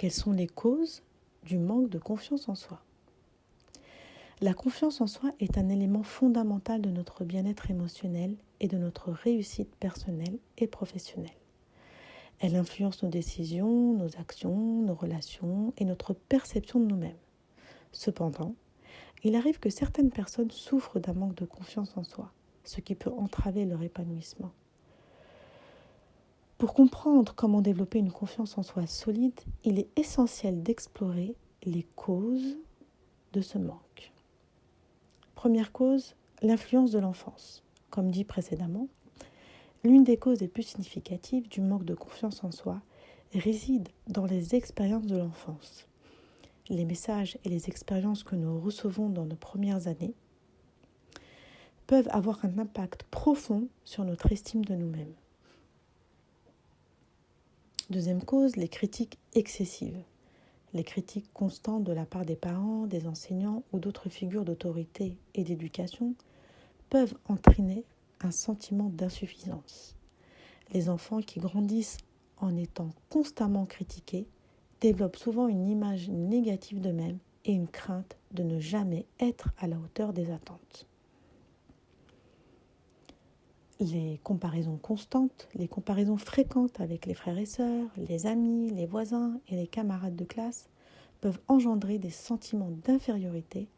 Quelles sont les causes du manque de confiance en soi? La confiance en soi est un élément fondamental de notre bien-être émotionnel et de notre réussite personnelle et professionnelle. Elle influence nos décisions, nos actions, nos relations et notre perception de nous-mêmes. Cependant, il arrive que certaines personnes souffrent d'un manque de confiance en soi, ce qui peut entraver leur épanouissement. Pour comprendre comment développer une confiance en soi solide, il est essentiel d'explorer les causes de ce manque. Première cause, l'influence de l'enfance. Comme dit précédemment, l'une des causes les plus significatives du manque de confiance en soi réside dans les expériences de l'enfance. Les messages et les expériences que nous recevons dans nos premières années peuvent avoir un impact profond sur notre estime de nous-mêmes. Deuxième cause, les critiques excessives. Les critiques constantes de la part des parents, des enseignants ou d'autres figures d'autorité et d'éducation peuvent entraîner un sentiment d'insuffisance. Les enfants qui grandissent en étant constamment critiqués développent souvent une image négative d'eux-mêmes et une crainte de ne jamais être à la hauteur des attentes. Les comparaisons constantes, les comparaisons fréquentes avec les frères et sœurs, les amis, les voisins et les camarades de classe peuvent engendrer des sentiments d'infériorité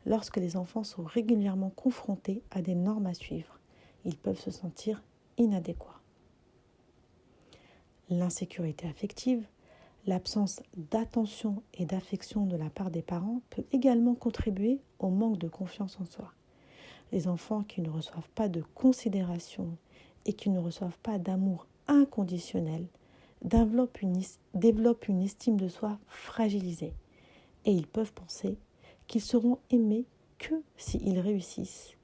lorsque les enfants sont régulièrement confrontés à des normes à suivre. Ils peuvent se sentir inadéquats. L'insécurité affective, l'absence d'attention et d'affection de la part des parents peut également contribuer au manque de confiance en soi. Les enfants qui ne reçoivent pas de considération et qui ne reçoivent pas d'amour inconditionnel développent une estime de soi fragilisée et ils peuvent penser qu'ils seront aimés que s'ils réussissent,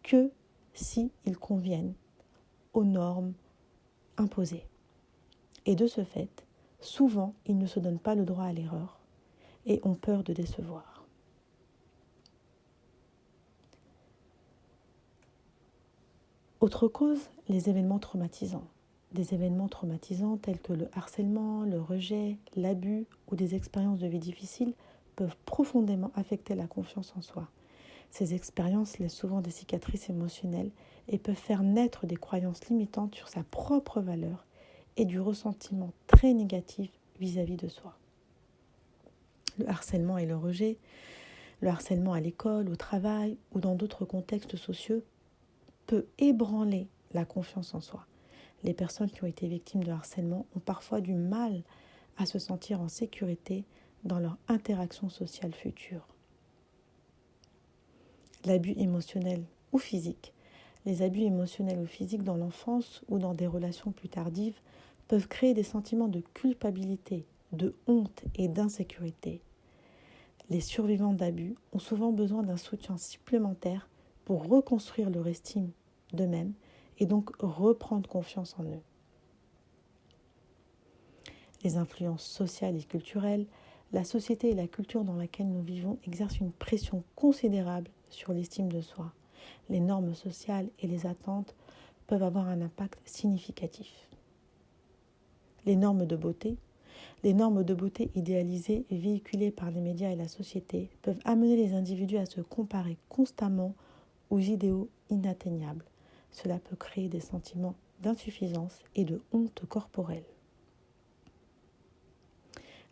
que s'ils conviennent aux normes imposées. Et de ce fait, souvent, ils ne se donnent pas le droit à l'erreur et ont peur de décevoir. Autre cause, les événements traumatisants. Des événements traumatisants tels que le harcèlement, le rejet, l'abus ou des expériences de vie difficiles peuvent profondément affecter la confiance en soi. Ces expériences laissent souvent des cicatrices émotionnelles et peuvent faire naître des croyances limitantes sur sa propre valeur et du ressentiment très négatif vis-à-vis de soi. Le harcèlement et le rejet, le harcèlement à l'école, au travail ou dans d'autres contextes sociaux peut ébranler la confiance en soi. Les personnes qui ont été victimes de harcèlement ont parfois du mal à se sentir en sécurité dans leur interaction sociale future. L'abus émotionnel ou physique. Les abus émotionnels ou physiques dans l'enfance ou dans des relations plus tardives peuvent créer des sentiments de culpabilité, de honte et d'insécurité. Les survivants d'abus ont souvent besoin d'un soutien supplémentaire pour reconstruire leur estime d'eux-mêmes et donc reprendre confiance en eux. Les influences sociales et culturelles, la société et la culture dans laquelle nous vivons exercent une pression considérable sur l'estime de soi. Les normes sociales et les attentes peuvent avoir un impact significatif. Les normes de beauté idéalisées et véhiculées par les médias et la société peuvent amener les individus à se comparer constamment aux idéaux inatteignables. Cela peut créer des sentiments d'insuffisance et de honte corporelle.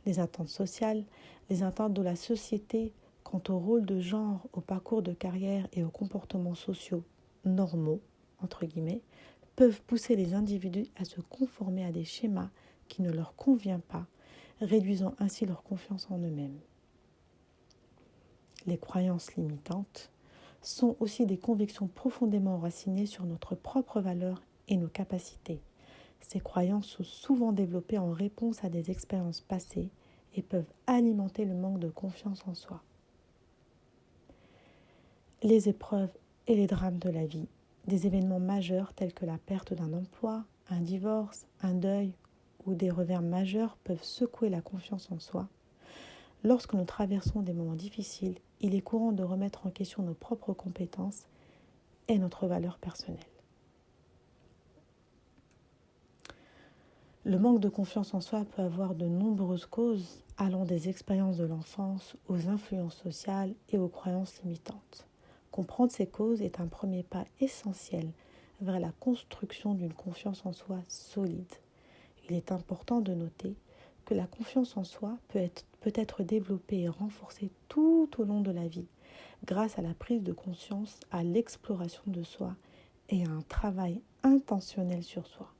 Les attentes sociales, les attentes de la société quant au rôle de genre, au parcours de carrière et aux comportements sociaux normaux, entre guillemets, peuvent pousser les individus à se conformer à des schémas qui ne leur conviennent pas, réduisant ainsi leur confiance en eux-mêmes. Les croyances limitantes sont aussi des convictions profondément enracinées sur notre propre valeur et nos capacités. Ces croyances sont souvent développées en réponse à des expériences passées et peuvent alimenter le manque de confiance en soi. Les épreuves et les drames de la vie, des événements majeurs tels que la perte d'un emploi, un divorce, un deuil ou des revers majeurs peuvent secouer la confiance en soi. Lorsque nous traversons des moments difficiles, il est courant de remettre en question nos propres compétences et notre valeur personnelle. Le manque de confiance en soi peut avoir de nombreuses causes, allant des expériences de l'enfance aux influences sociales et aux croyances limitantes. Comprendre ces causes est un premier pas essentiel vers la construction d'une confiance en soi solide. Il est important de noter que la confiance en soi peut être développée et renforcée tout au long de la vie, grâce à la prise de conscience, à l'exploration de soi et à un travail intentionnel sur soi.